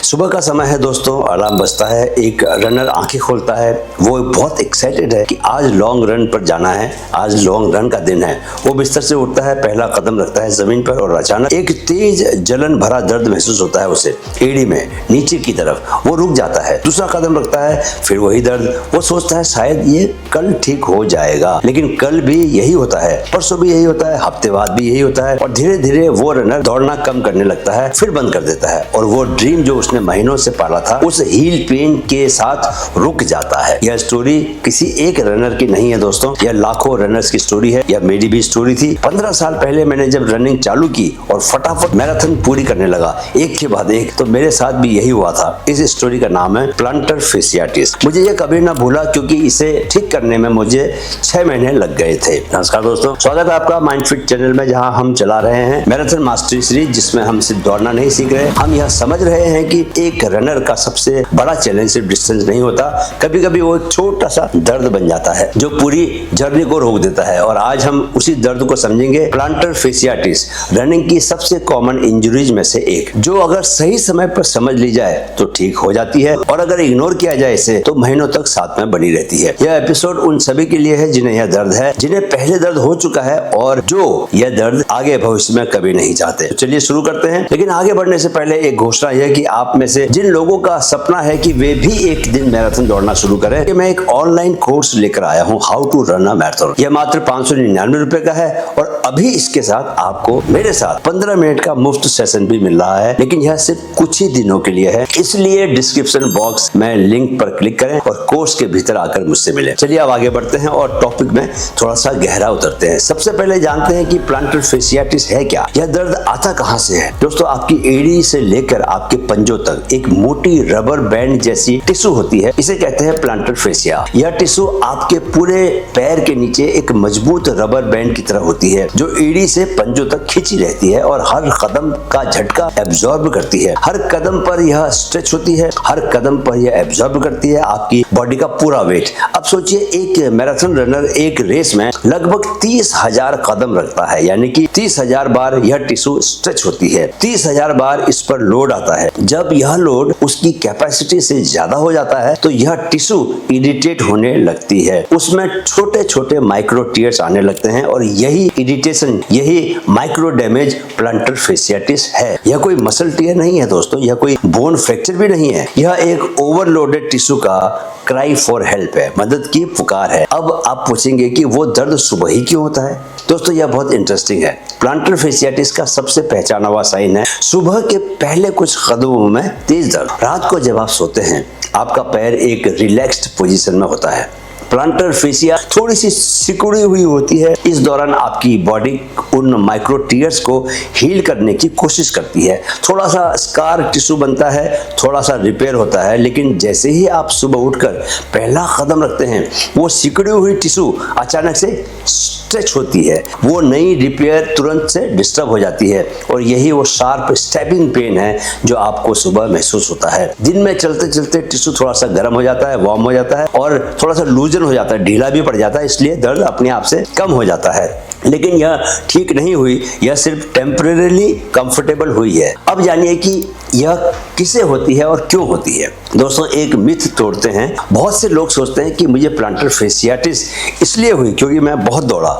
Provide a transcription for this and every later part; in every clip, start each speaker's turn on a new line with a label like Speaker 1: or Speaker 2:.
Speaker 1: सुबह का समय है दोस्तों, अलार्म बजता है, एक रनर आंखें खोलता है। वो बहुत एक्साइटेड है कि आज लॉन्ग रन पर जाना है, आज लॉन्ग रन का दिन है। वो बिस्तर से उठता है, पहला कदम रखता है जमीन पर और अचानक एक तेज जलन भरा दर्द महसूस होता है उसे एड़ी में नीचे की तरफ। वो रुक जाता है, दूसरा कदम रखता है, फिर वही दर्द। वो सोचता है शायद ये कल ठीक हो जाएगा, लेकिन कल भी यही होता है, परसों भी यही होता है, हफ्ते बाद भी यही होता है और धीरे धीरे वो रनर दौड़ना कम करने लगता है, फिर बंद कर देता है और वो ड्रीम जो उसने महीनों से पाला था उस हील पेन के साथ रुक जाता है। यह स्टोरी किसी एक रनर की नहीं है दोस्तों, यह लाखों रनर्स की स्टोरी है। यह मेरी भी स्टोरी थी। 15 साल पहले मैंने जब रनिंग चालू की और फटाफट मैराथन पूरी करने लगा एक के बाद एक, तो मेरे साथ भी यही हुआ था। इस स्टोरी का नाम है प्लांटर फेसियाटिस। मुझे ये कभी ना भूला क्योंकि इसे ठीक करने में मुझे 6 महीने लग गए थे। नमस्कार दोस्तों, स्वागत है आपका माइंड फिट चैनल में, जहां हम चला रहे हैं मैराथन मास्टरी सीरीज, जिसमें हम सिर्फ दौड़ना नहीं सीख रहे, हम यह समझ रहे हैं कि एक रनर का सबसे बड़ा चैलेंज सिर्फ डिस्टेंस नहीं होता, कभी कभी वो एक छोटा सा दर्द बन जाता है जो पूरी जर्नी को रोक देता है। और आज हम उसी दर्द को समझेंगे। प्लांटर फेसियाटिस रनिंग की सबसे कॉमन इंजरीज में से एक, जो अगर सही समय पर समझ ली जाए तो ठीक हो जाती है और अगर इग्नोर किया जाए इसे तो महीनों तक साथ में बनी रहती है। यह एपिसोड उन सभी के लिए है जिन्हें यह दर्द है, जिन्हें पहले दर्द हो चुका है और जो यह दर्द आगे भविष्य में कभी नहीं चाहते। तो चलिए शुरू करते हैं, लेकिन आगे बढ़ने से पहले एक घोषणा यह कि आप में से जिन लोगों का सपना है कि वे भी एक दिन मैराथन दौड़ना शुरू करें, कि मैं एक ऑनलाइन कोर्स लेकर आया हूं, how to run a marathon. यह मात्र 599 रुपए का है और अभी इसके साथ आपको मेरे साथ 15 मिनट का मुफ्त सेशन भी मिल रहा है, लेकिन यह सिर्फ कुछ ही दिनों के लिए है। इसलिए डिस्क्रिप्शन बॉक्स में लिंक पर क्लिक करें और कोर्स के भीतर आकर मुझसे मिले। चलिए अब आगे बढ़ते हैं और टॉपिक में थोड़ा सा गहरा उतरते हैं। सबसे पहले जानते हैं कि प्लांटर फेसियाटिस है क्या। यह दर्द आता कहां से है दोस्तों? आपकी एड़ी से लेकर आपके पंजों तक एक मोटी रबर बैंड जैसी टिश्यू होती है, इसे कहते हैं प्लांटर फेसिया। यह टिश्यू आपके पूरे पैर के नीचे एक मजबूत रबर बैंड की तरह होती है जो एड़ी से पंजों तक खींची रहती है और हर कदम का झटका एब्जॉर्ब करती है। हर कदम पर यह स्ट्रेच होती है, हर कदम पर यह एब्जॉर्ब करती है आपकी बॉडी का पूरा वेट। अब सोचिए एक मैराथन रनर एक रेस में लगभग 30,000 कदम रखता है, यानी कि 30,000 बार यह टिश्यू स्ट्रेच होती है, 30,000 बार इस पर लोड आता है। जब यह लोड उसकी कैपेसिटी से ज्यादा हो जाता है तो यह टिश्यू इरिटेट होने लगती है, उसमें छोटे छोटे माइक्रो टीयर्स आने लगते हैं और यही इरिटेशन, यही माइक्रो डैमेज प्लांटर फेसियाटिस है। यह कोई मसल टीयर नहीं है दोस्तों, यह कोई बोन फ्रैक्चर भी नहीं है, यह एक ओवरलोडेड टिश्यू का क्राई फॉर हेल्प है, मदद की पुकार है। अब आप पूछेंगे कि वो दर्द सुबह ही क्यों होता है? दोस्तों यह बहुत इंटरेस्टिंग है। प्लांटर फेसियाटिस का सबसे पहचाना हुआ साइन है सुबह के पहले कुछ कदमों में तेज दर्द। रात को जब आप सोते हैं आपका पैर एक रिलैक्स्ड पोजीशन में होता है, प्लांटर फेसिया थोड़ी सी सिकुड़ी हुई होती है। इस दौरान आपकी बॉडी उन माइक्रो टीयर्स को हील करने की कोशिश करती है, थोड़ा सा स्कार टिश्यू बनता है, थोड़ा सा रिपेयर होता है। लेकिन जैसे ही आप सुबह उठकर पहला कदम रखते हैं वो सिकुड़ी हुई टिश्यू अचानक से स्ट्रेच होती है, वो नई रिपेयर तुरंत से डिस्टर्ब हो जाती है और यही वो शार्प स्टैबिंग पेन है जो आपको सुबह महसूस होता है। दिन में चलते चलते टिश्यू थोड़ा सा गर्म हो जाता है, वार्म हो जाता है और थोड़ा सा लूजन हो जाता है, ढीला भी पड़ जाता है, इसलिए दर्द अपने आप से कम हो जाता है। लेकिन यह ठीक नहीं हुई, यह सिर्फ टेम्परेरीली कंफर्टेबल हुई है। अब जानिए कि यह किसे होती है और क्यों होती है। दोस्तों एक मिथ तोड़ते हैं। बहुत से लोग सोचते हैं कि मुझे प्लांटर फेसियाटिस इसलिए हुई क्योंकि मैं बहुत दौड़ा।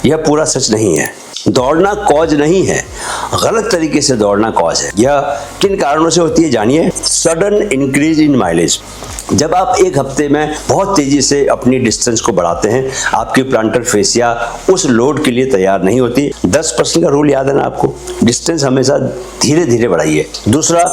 Speaker 1: यह पूरा सच नहीं है। दौड़ना कॉज नहीं है, गलत तरीके से दौड़ना कॉज है। यह किन कारणों से होती है जानिए। Sudden increase in mileage. जब आप एक हफ्ते में बहुत तेजी से अपनी डिस्टेंस को बढ़ाते हैं, आपकी प्लांटर फेसिया उस लोड के लिए तैयार नहीं होती। 10% का रूल याद है ना आपको, डिस्टेंस हमेशा धीरे धीरे बढ़ाइए। दूसरा,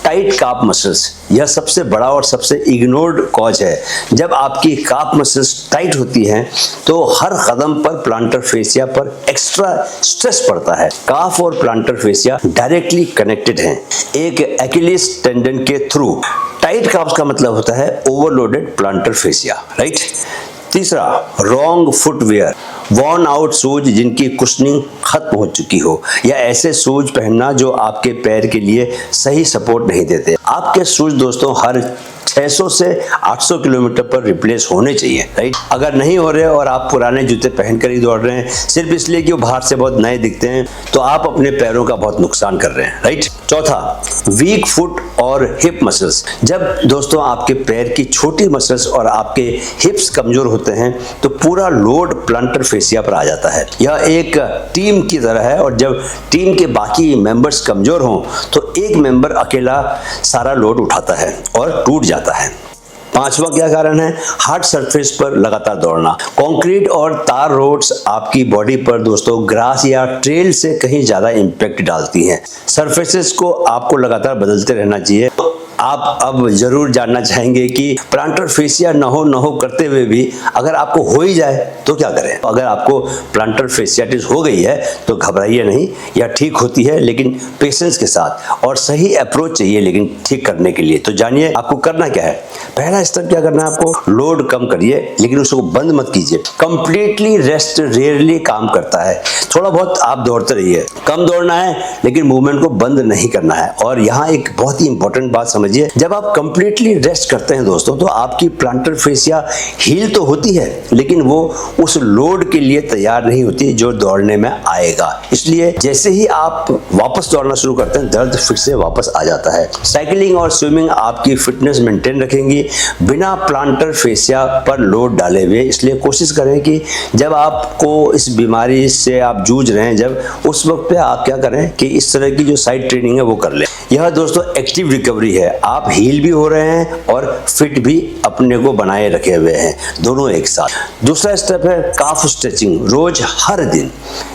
Speaker 1: टाइट काफ मसल्स। यह सबसे बड़ा और सबसे इग्नोर्ड कॉज है। जब आपकी काफ मसल्स टाइट होती हैं तो हर कदम पर प्लांटर फेसिया पर एक्स्ट्रा स्ट्रेस पड़ता है। काफ और प्लांटर फेसिया डायरेक्टली कनेक्टेड हैं एक एक्यूलेस टेंडन के थ्रू। टाइट काफ्स का मतलब होता है ओवरलोडेड प्लांटर फेसिया, राइट। तीसरा, wrong footwear. Worn out shoes जिनकी कुशनिंग खत्म हो चुकी हो, या ऐसे शूज पहनना जो आपके पैर के लिए सही सपोर्ट नहीं देते। आपके शूज दोस्तों हर 600 से 800 किलोमीटर पर रिप्लेस होने चाहिए, राइट। अगर नहीं हो रहे और आप पुराने जूते पहनकर ही दौड़ रहे हैं सिर्फ इसलिए कि वो बाहर से बहुत नए दिखते हैं, तो आप अपने पैरों का बहुत नुकसान कर रहे हैं, राइट। चौथा, वीक फुट और हिप मसल्स। जब दोस्तों आपके पैर की छोटी मसल्स और आपके हिप्स कमजोर होते हैं तो पूरा लोड प्लांटर फेसिया पर आ जाता है। यह एक टीम की तरह है और जब टीम के बाकी मेंबर्स कमजोर हों तो एक मेंबर अकेला सारा लोड उठाता है और टूट जाता है। पांचवा क्या कारण है? हार्ड सरफेस पर लगातार दौड़ना। कंक्रीट और तार रोड्स आपकी बॉडी पर दोस्तों ग्रास या ट्रेल से कहीं ज्यादा इंपैक्ट डालती हैं। सरफेसेस को आपको लगातार बदलते रहना चाहिए। आप अब जरूर जानना चाहेंगे कि प्लांटर फेसिया न हो करते हुए भी अगर आपको हो ही जाए तो क्या करें। अगर आपको प्लांटर फेसियाटिस हो गई है तो घबराइए नहीं, यह ठीक होती है लेकिन पेशेंस के साथ, और सही अप्रोच चाहिए लेकिन ठीक करने के लिए। तो जानिए आपको करना क्या है। पहला स्टेप क्या करना है आपको? लोड कम करिए लेकिन उसको बंद मत कीजिए। कंप्लीटली रेस्ट रेयरली काम करता है। थोड़ा बहुत आप दौड़ते रहिए, कम दौड़ना है लेकिन मूवमेंट को बंद नहीं करना है। और यहाँ एक बहुत ही इंपॉर्टेंट बात समझिए, जब आप कंप्लीटली रेस्ट करते हैं दोस्तों तो आपकी प्लांटर फेसिया हील तो होती है लेकिन वो उस लोड के लिए तैयार नहीं होती जो दौड़ने में आएगा। इसलिए जैसे ही आप वापस दौड़ना शुरू करते हैं दर्द फिर से वापस आ जाता है। साइकिलिंग और स्विमिंग आपकी फिटनेस मेंटेन रखेंगी बिना प्लांटर फेसिया पर लोड डाले हुए। इसलिए कोशिश करें कि जब आपको इस बीमारी से आप जूझ रहे हैं जब उस वक्त पे आप क्या करें कि इस तरह की जो साइड ट्रेनिंग है वो कर लें। यह दोस्तों एक्टिव रिकवरी है। आप हील भी हो रहे हैं और फिट भी अपने को बनाए रखे हुए हैं, दोनों एक साथ। दूसरा स्टेप है काफ स्ट्रेचिंग, रोज हर दिन।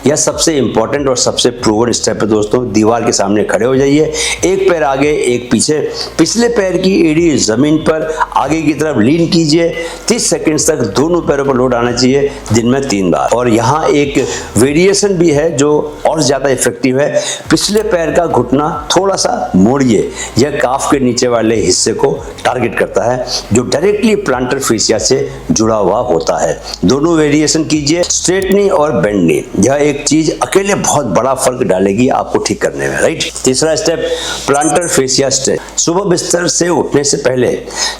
Speaker 1: यह सबसे इंपॉर्टेंट और सबसे प्रूवन स्टेप है दोस्तों। दीवार के सामने खड़े हो जाइए, एक पैर आगे एक पीछे, पिछले पैर की एड़ी जमीन पर आगे की तरफ लीन कीजिए। 30 सेकंड्स तक दोनों पैरों पर लोड आना चाहिए, दिन में 3 बार। और यहाँ एक वेरिएशन भी है जो और ज्यादा इफेक्टिव है। पिछले पैर का घुटना थोड़ा सा मोड़िए, यह काफ के नीचे वाले हिस्से को टारगेट करता है जो डायरेक्टली प्लांटर फेसिया से जुड़ा हुआ होता है। दोनों वेरिएशन कीजिए, स्ट्रेट नी और बेंड नी। यह एक चीज अकेले बहुत बड़ा फर्क डालेगी आपको ठीक करने में, राइट। तीसरा स्टेप प्लांटर फेसिया स्ट्रेच। सुबह बिस्तर से उठने से पहले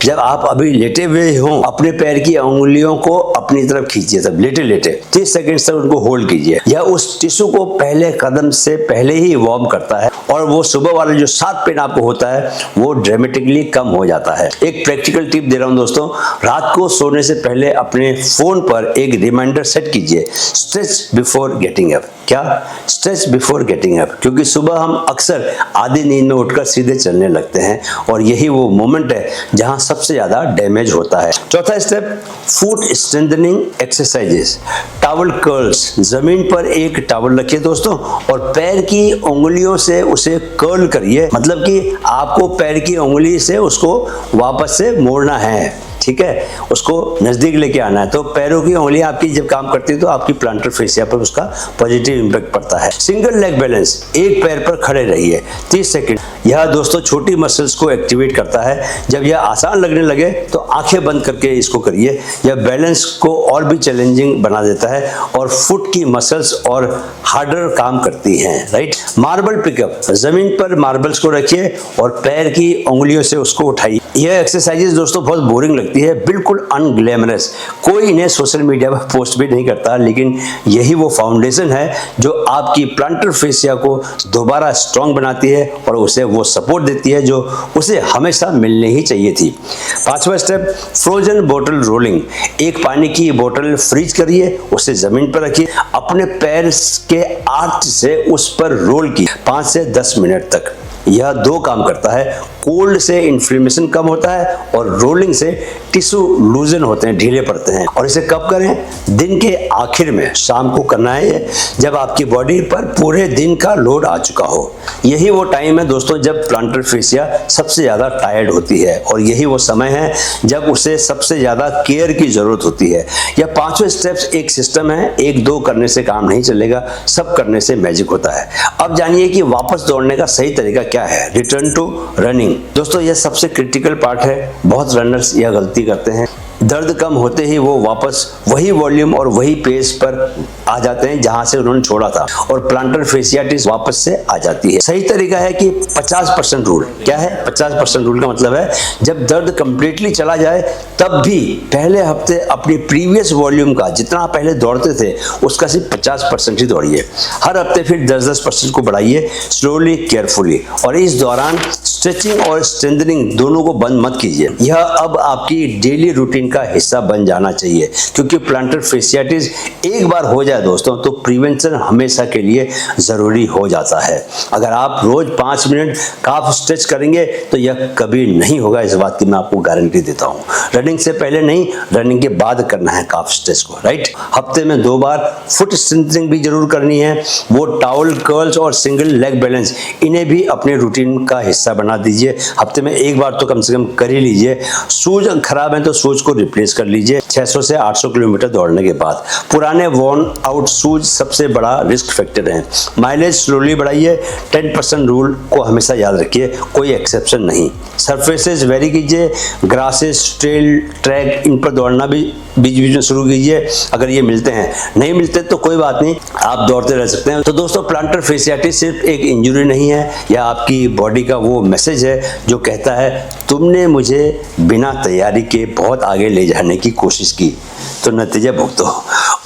Speaker 1: जब आप अभी लेटे हुए हो अपने पैर की उंगलियों को अपनी तरफ खींचिए, तब लेटे लेटे 30 सेकंड तक उनको होल्ड कीजिए। यह उस टिश्यू को पहले कदम से पहले ही वार्म करता है और वो सुबह वाले जो शार्प पेन आपको होता है वो ड्रामेटिकली कम हो जाता है। एक प्रैक्टिकल टिप दे रहा हूं दोस्तों, रात को सोने से पहले अपने फोन पर एक रिमाइंडर सेट कीजिए, स्ट्रेच बिफोर गेटिंग अप। क्या? स्ट्रेच बिफोर गेटिंग अप, क्योंकि सुबह हम अक्सर आधी नींद में उठकर सीधे चलने लगते हैं और यही वो मोमेंट है जहां सबसे ज्यादा डैमेज होता है। चौथा step foot strengthening exercises. Towel curls, जमीन पर एक टॉवल रखिए दोस्तों और पैर की उंगलियों से उसे कर्ल करिए, मतलब कि आपको पैर की उंगली से उसको वापस से मोड़ना है, ठीक है, उसको नजदीक लेके आना है। तो पैरों की उंगलियां आपकी जब काम करती है तो आपकी प्लांटर फेसिया पर उसका पॉजिटिव इंपैक्ट पड़ता है। सिंगल लेग बैलेंस, एक पैर पर खड़े रहिए 30 सेकंड। यह दोस्तों छोटी मसल्स को एक्टिवेट करता है। जब यह आसान लगने लगे तो आंखें बंद करके इसको करिए। यह बैलेंस को और भी चैलेंजिंग बना देता है और फुट की मसल्स और हार्डर काम करती हैं, राइट। मार्बल पिकअप, जमीन पर मार्बल्स को रखिए और पैर की उंगलियों से उसको उठाइए। यह एक्सरसाइजेस दोस्तों बहुत बोरिंग लगती है, बिल्कुल अनग्लैमरस, कोई इन्हें सोशल मीडिया पर पोस्ट भी नहीं करता, लेकिन यही वो फाउंडेशन है जो आपकी प्लांटर फेसिया को दोबारा स्ट्रॉन्ग बनाती है और उसे वो सपोर्ट देती है जो उसे हमेशा मिलनी ही चाहिए थी। पांचवा स्टेप फ्रोजन बोतल रोलिंग। एक पानी की बोतल फ्रीज करिए, उसे जमीन पर रखिए, अपने पैर के आर्च से उस पर रोल की 5 से 10 मिनट तक। यह 2 काम करता है, कोल्ड से इन्फ्लेमेशन कम होता है और रोलिंग से टिश्यू लूजन होते हैं, ढीले पड़ते हैं। और इसे कब करें? दिन के आखिर में, शाम को करना है ये, जब आपकी बॉडी पर पूरे दिन का लोड आ चुका हो। यही वो टाइम है दोस्तों जब प्लांटर फेसिया सबसे ज्यादा टायर्ड होती है और यही वो समय है जब उसे सबसे ज्यादा केयर की जरूरत होती है। यह 5 स्टेप्स एक सिस्टम है, 1-2 करने से काम नहीं चलेगा, सब करने से मैजिक होता है। अब जानिए कि वापस दौड़ने का सही तरीका क्या है। रिटर्न टू रनिंग दोस्तों, यह सबसे क्रिटिकल पार्ट है। बहुत रनर्स यह गलती करते हैं, दर्द कम होते ही वो वापस वही वॉल्यूम और वही पेस पर आ जाते हैं जहां से उन्होंने छोड़ा था और प्लांटर फेसियाटिस वापस से आ जाती है। सही तरीका है कि 50% रूल। क्या है 50% रूल का मतलब है जब दर्द कंप्लीटली चला जाए तब भी पहले हफ्ते अपनी प्रीवियस वॉल्यूम का जितना आप पहले दौड़ते थे उसका सिर्फ 50% ही दौड़िए। हर हफ्ते फिर 10% को बढ़ाइए, स्लोली केयरफुली, और इस दौरान स्ट्रेचिंग और स्ट्रेंथनिंग दोनों को बंद मत कीजिए। यह अब आपकी डेली रूटीन का हिस्सा बन जाना चाहिए, क्योंकि प्लांटर फेसियाटिस एक बार हो जाए दोस्तों तो प्रिवेंशन हमेशा के लिए जरूरी हो जाता है। अगर आप रोज 5 मिनट काफ स्ट्रेच करेंगे तो यह कभी नहीं होगा, इस बात की मैं आपको गारंटी देता हूं। रनिंग से पहले नहीं, रनिंग के बाद करना है काफ स्ट्रेच को, राइट। हफ्ते में 2 बार फुट स्ट्रेंथनिंग भी जरूर करनी है। वो टावल कर्ल्स और सिंगल लेग बैलेंस, इन्हें भी अपने रूटीन का हिस्सा बना दीजिए। हफ्ते में 1 बार तो कम से कम कर ही लीजिए। शूज खराब है तो शूज को रिप्लेस कर लीजिए 600 से 800 किलोमीटर दौड़ने के बाद। पुराने वॉर्न आउट शूज सबसे बड़ा रिस्क फैक्टर है। माइलेज स्लोली बढ़ाइए। 10% रूल को हमेशा याद रखिए, कोई एक्सेप्शन नहीं। सरफेसेस वेरी कीजिए, ग्रासेस, ट्रेल, ट्रैक, इन पर दौड़ना भी बीच बीच में शुरू कीजिए अगर ये मिलते हैं। नहीं मिलते तो कोई बात नहीं, आप दौड़ते रह सकते हैं। तो दोस्तों, प्लांटर फेसियाटिस सिर्फ एक इंजरी नहीं है, यह आपकी बॉडी का वो मैसेज है जो कहता है तुमने मुझे बिना तैयारी के बहुत आगे ले जाने की कोशिश की, तो नतीजा भुगतो।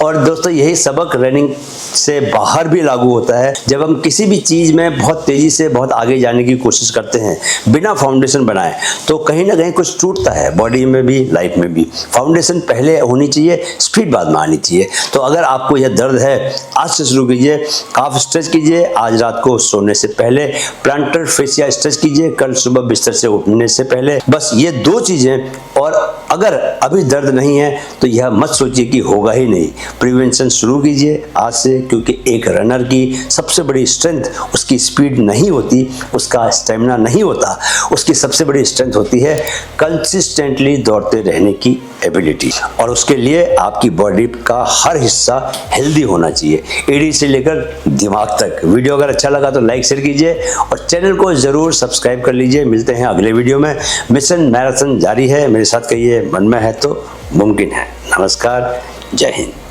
Speaker 1: और दोस्तों, यही सबक रनिंग से बाहर भी लागू होता है। जब हम किसी भी चीज में बहुत तेजी से बहुत आगे जाने की कोशिश करते हैं बिना फाउंडेशन बनाए, तो कहीं ना कहीं कुछ टूटता है, बॉडी में भी, लाइफ में भी। फाउंडेशन पहले होनी चाहिए, स्पीड बाद में आनी चाहिए। तो अगर आपको यह दर्द है, आज से शुरू कीजिए, काफ स्ट्रेच कीजिए, आज रात को सोने से पहले प्लांटर फेसिया स्ट्रेच कीजिए, कल सुबह बिस्तर से उठने से पहले। बस ये 2 चीजें। और अगर अभी दर्द नहीं है तो यह मत सोचिए कि होगा ही नहीं। प्रिवेंशन शुरू कीजिए आज से, क्योंकि एक रनर की सबसे बड़ी स्ट्रेंथ उसकी स्पीड नहीं होती, उसका स्टेमिना नहीं होता, उसकी सबसे बड़ी स्ट्रेंथ होती है कंसिस्टेंटली दौड़ते रहने की एबिलिटी। और उसके लिए आपकी बॉडी का हर हिस्सा हेल्दी होना चाहिए, एड़ी से लेकर दिमाग तक। वीडियो अगर अच्छा लगा तो लाइक शेयर कीजिए और चैनल को जरूर सब्सक्राइब कर लीजिए। मिलते हैं अगले वीडियो में। मिशन मैराथन जारी है, मेरे साथ कहिए मन में है तो मुमकिन है। नमस्कार, जय हिंद।